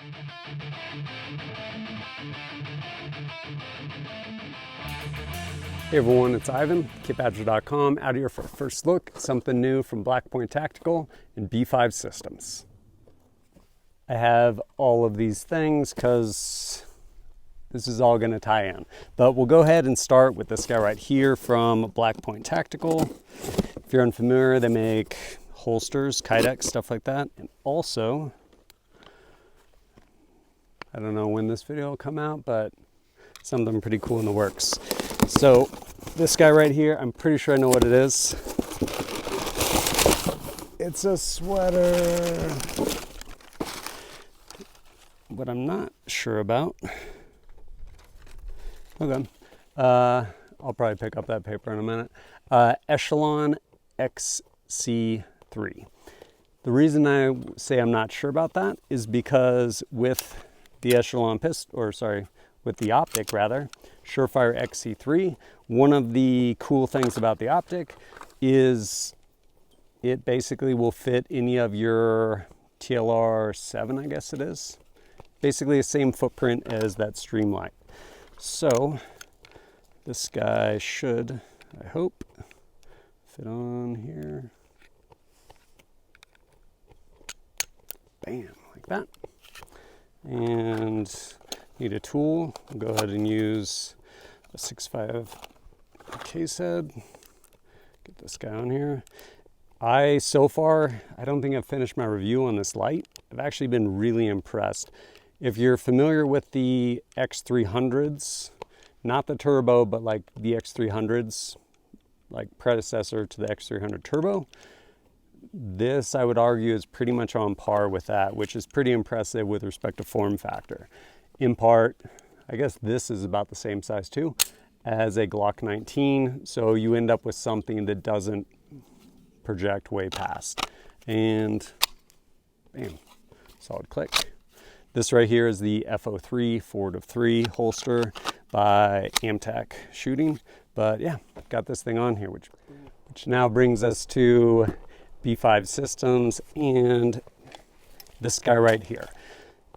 Hey everyone, it's Ivan, KitBadger.com, out here for a first look at something new from Black Point Tactical and B5 Systems. I have all of these things because this is all going to tie in. But we'll go ahead and start with this guy right here from Black Point Tactical. If you're unfamiliar, they make holsters, kydex, stuff like that. And also, I don't know when this video will come out, but something pretty cool in the works. So this guy right here, I'm pretty sure I know what it is. It's a sweater. What I'm not sure about. Okay. I'll probably pick up that paper in a minute. Echelon XC3. The reason I say I'm not sure about that is because with the Echelon with the optic rather, Surefire XC3, one of the cool things about the optic is it basically will fit any of your TLR7, I guess it is. Basically the same footprint as that Streamlight. So this guy should, I hope, fit on here. Bam, like that. And need a tool. I'll go ahead and use a 6.5 case head. Get this guy on here. So far, I don't think I've finished my review on this light. I've actually been really impressed. If you're familiar with the X300s, not the turbo, but like the X300s, like predecessor to the X300 turbo, this I would argue is pretty much on par with that, which is pretty impressive with respect to form factor. In part, I guess this is about the same size too as a Glock 19, so you end up with something that doesn't project way past. And bam, solid click. This right here is the FO3 forward of 3 holster by Amtech Shooting. But yeah, got this thing on here, which now brings us to B5 Systems and this guy right here.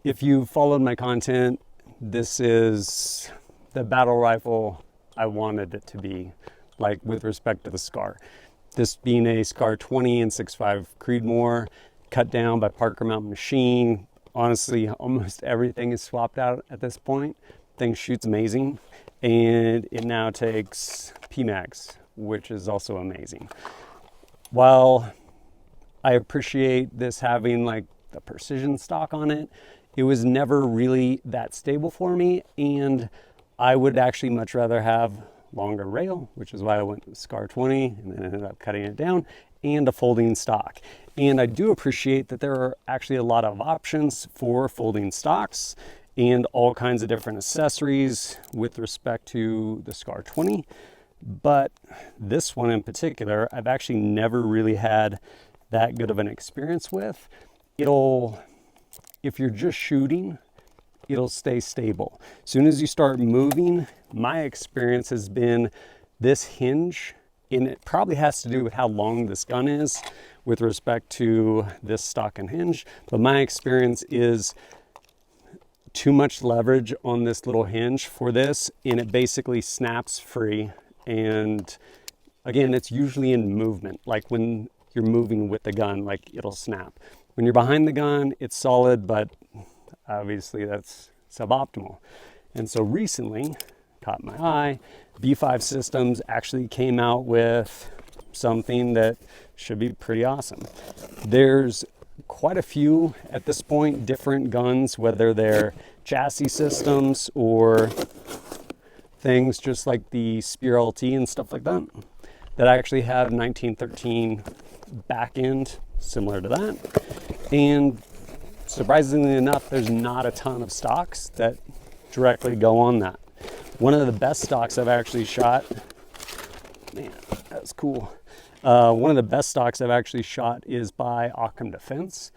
If you followed my content, this is the battle rifle I wanted it to be, like with respect to the SCAR. This being a SCAR 20 and 6.5 Creedmoor, cut down by Parker Mountain Machine. Honestly, almost everything is swapped out at this point. Thing shoots amazing, and it now takes PMags, which is also amazing. While I appreciate this having like the precision stock on it, it was never really that stable for me, and I would actually much rather have longer rail, which is why I went with SCAR 20 and then ended up cutting it down, and a folding stock. And I do appreciate that there are actually a lot of options for folding stocks and all kinds of different accessories with respect to the SCAR 20. But this one in particular, I've actually never really had that good of an experience with. If you're just shooting, it'll stay stable. As soon as you start moving, my experience has been this hinge, and it probably has to do with how long this gun is with respect to this stock and hinge, but my experience is too much leverage on this little hinge for this, and it basically snaps free. And again, it's usually in movement, like when you're moving with the gun, like it'll snap. When you're behind the gun, it's solid, but obviously that's suboptimal. And so recently, caught my eye, B5 Systems actually came out with something that should be pretty awesome. There's quite a few at this point, different guns, whether they're chassis systems or things just like the Spear LT and stuff like that, that actually have 1913 back end similar to that. And surprisingly enough, there's not a ton of stocks that directly go on that. One of the best stocks I've actually shot, man, that was cool. One of the best stocks I've actually shot is by Occam Defense,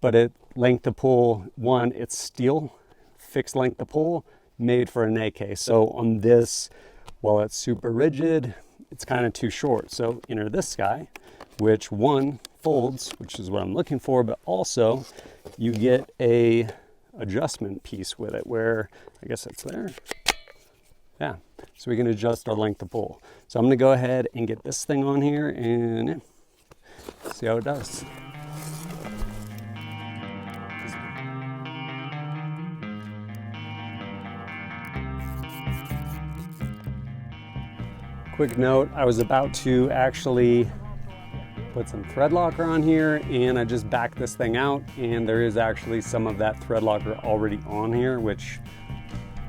but it length of pull, one, it's steel, fixed length of pull, made for an AK. So on this, while it's super rigid, it's kind of too short. So enter this guy, which one folds, which is what I'm looking for, but also you get a adjustment piece with it where, I guess it's there. Yeah, so we can adjust our length of pull. So I'm gonna go ahead and get this thing on here and see how it does. Quick note, I was about to actually put some thread locker on here, and I just backed this thing out, and there is actually some of that thread locker already on here, which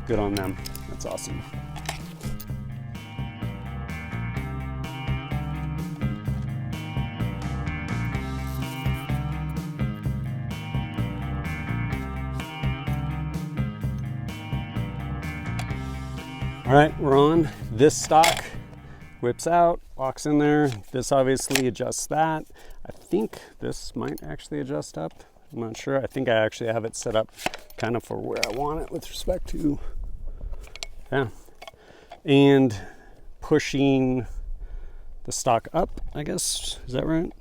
good on them. That's awesome. All right, we're on. This stock whips out, locks in there. This obviously adjusts that. I think this might actually adjust up. I'm not sure. I think I actually have it set up kind of for where I want it with respect to, yeah. And pushing the stock up, I guess. Is that right?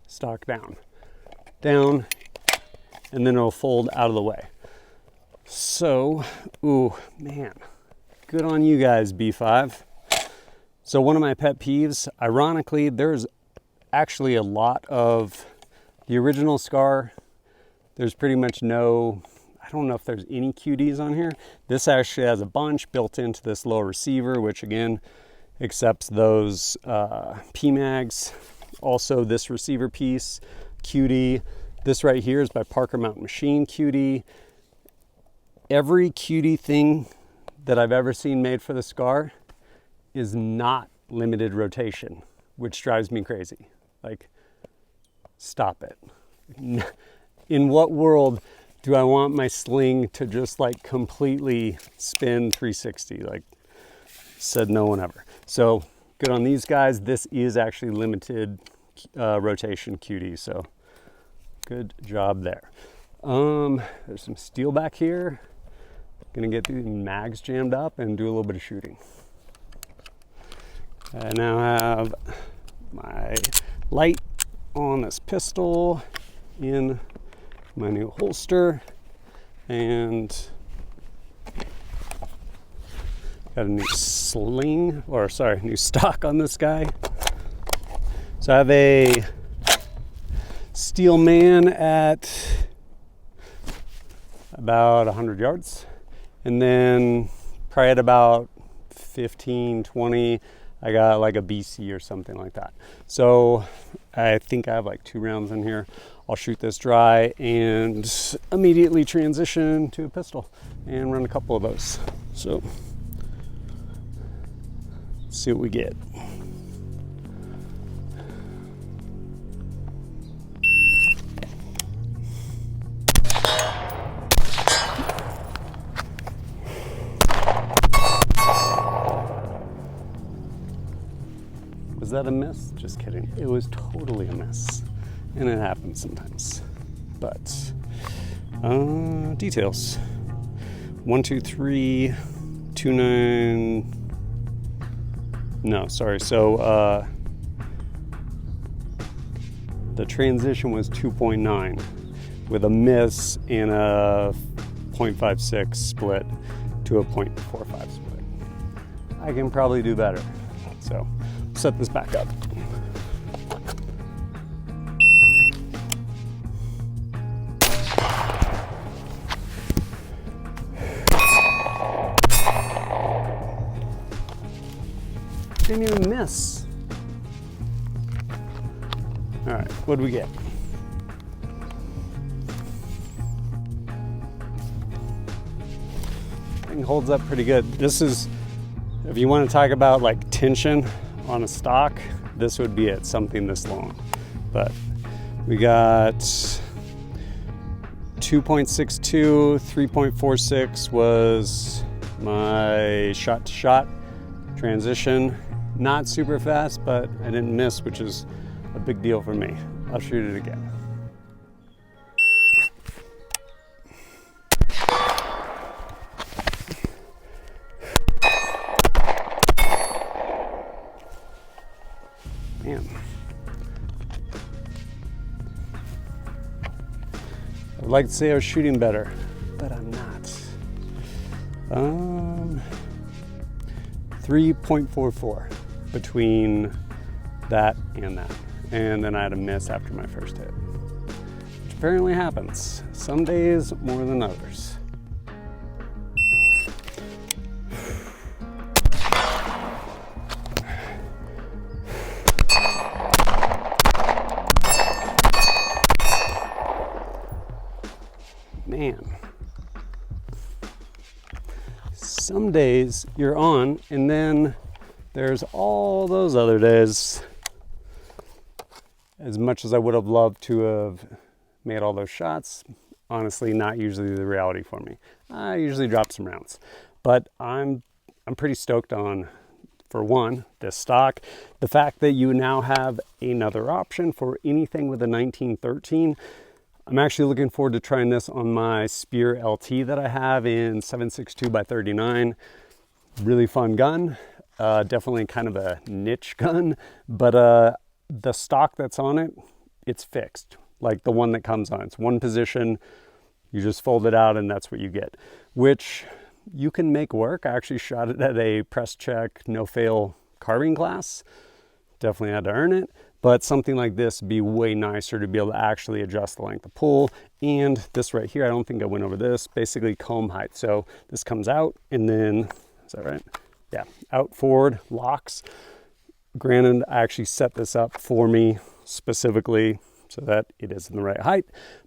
Stock down. Down, and then it'll fold out of the way. So, ooh, man, good on you guys, B5. So one of my pet peeves, ironically, there's actually a lot of the original Scar. There's pretty much no, I don't know if there's any QDs on here. This actually has a bunch built into this lower receiver, which again, accepts those PMags. Also this receiver piece, QD. This right here is by Parker Mountain Machine QD. Every QD thing that I've ever seen made for the Scar is not limited rotation, which drives me crazy. Like, stop it. In what world do I want my sling to just like completely spin 360? Like, said no one ever. So good on these guys. This is actually limited rotation QD, so good job there. There's some steel back here. Gonna get these mags jammed up and do a little bit of shooting. I now have my light on this pistol in my new holster, and got a new sling, or sorry, new stock on this guy. So I have a Steel Man at about 100 yards. And then probably at about 15, 20, I got like a BC or something like that. So I think I have like 2 rounds in here. I'll shoot this dry and immediately transition to a pistol and run a couple of those. So let's see what we get. Was that a miss? Just kidding. It was totally a miss. And it happens sometimes. But, details. 1, 2, 3, 2, 9. No, sorry. So, the transition was 2.9 with a miss and a 0.56 split to a 0.45 split. I can probably do better. So, set this back up. Didn't even miss. All right, what do we get? Thing holds up pretty good. This is, if you want to talk about like tension on a stock, this would be it, something this long. But we got 2.62, 3.46 was my shot to shot transition. Not super fast, but I didn't miss, which is a big deal for me. I'll shoot it again. Man. I'd like to say I was shooting better, but I'm not. 3.44 between that and that. And then I had a miss after my first hit, which apparently happens. Some days more than others. Man. Some days you're on, and then there's all those other days. As much as I would have loved to have made all those shots, honestly, not usually the reality for me. I usually drop some rounds, but I'm pretty stoked on, for one, this stock. The fact that you now have another option for anything with a 1913. I'm actually looking forward to trying this on my Spear LT that I have in 7.62 by 39. Really fun gun. Definitely kind of a niche gun, but the stock that's on it, it's fixed. Like the one that comes on, it's one position. You just fold it out and that's what you get, which you can make work. I actually shot it at a press check, no fail carbine class. Definitely had to earn it. But something like this would be way nicer to be able to actually adjust the length of pull. And this right here, I don't think I went over this, basically comb height. So this comes out and then, is that right? Yeah, out, forward, locks. Granted, I actually set this up for me specifically so that it is in the right height.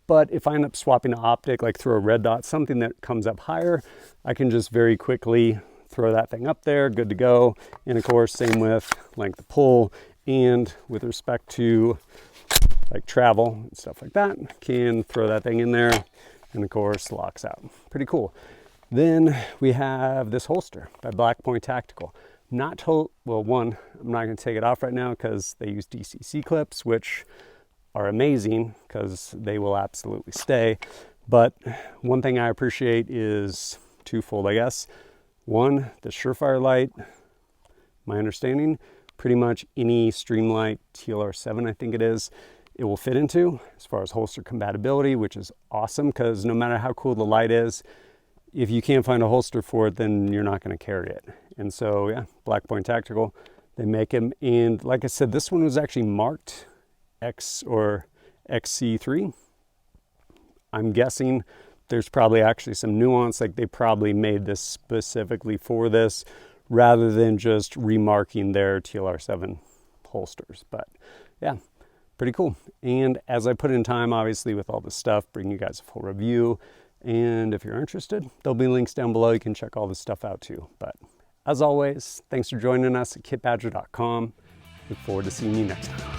But if I end up swapping the optic, like through a red dot, something that comes up higher, I can just very quickly throw that thing up there, good to go. And of course, same with length of pull. And with respect to like travel and stuff like that, can throw that thing in there and of course locks out. Pretty cool. Then we have this holster by Black Point Tactical. Well, one, I'm not gonna take it off right now because they use DCC clips, which are amazing because they will absolutely stay. But one thing I appreciate is twofold, I guess. One, the Surefire light, my understanding, pretty much any Streamlight TLR7, I think it is, it will fit into as far as holster compatibility, which is awesome because no matter how cool the light is, if you can't find a holster for it, then you're not going to carry it. And so, yeah, Black Point Tactical, they make them. And like I said, this one was actually marked X or XC3. I'm guessing there's probably actually some nuance, like they probably made this specifically for this, rather than just remarking their TLR7 holsters. But yeah, pretty cool. And as I put in time, obviously with all this stuff, bring you guys a full review. And if you're interested, there'll be links down below. You can check all this stuff out too. But as always, thanks for joining us at kitbadger.com. Look forward to seeing you next time.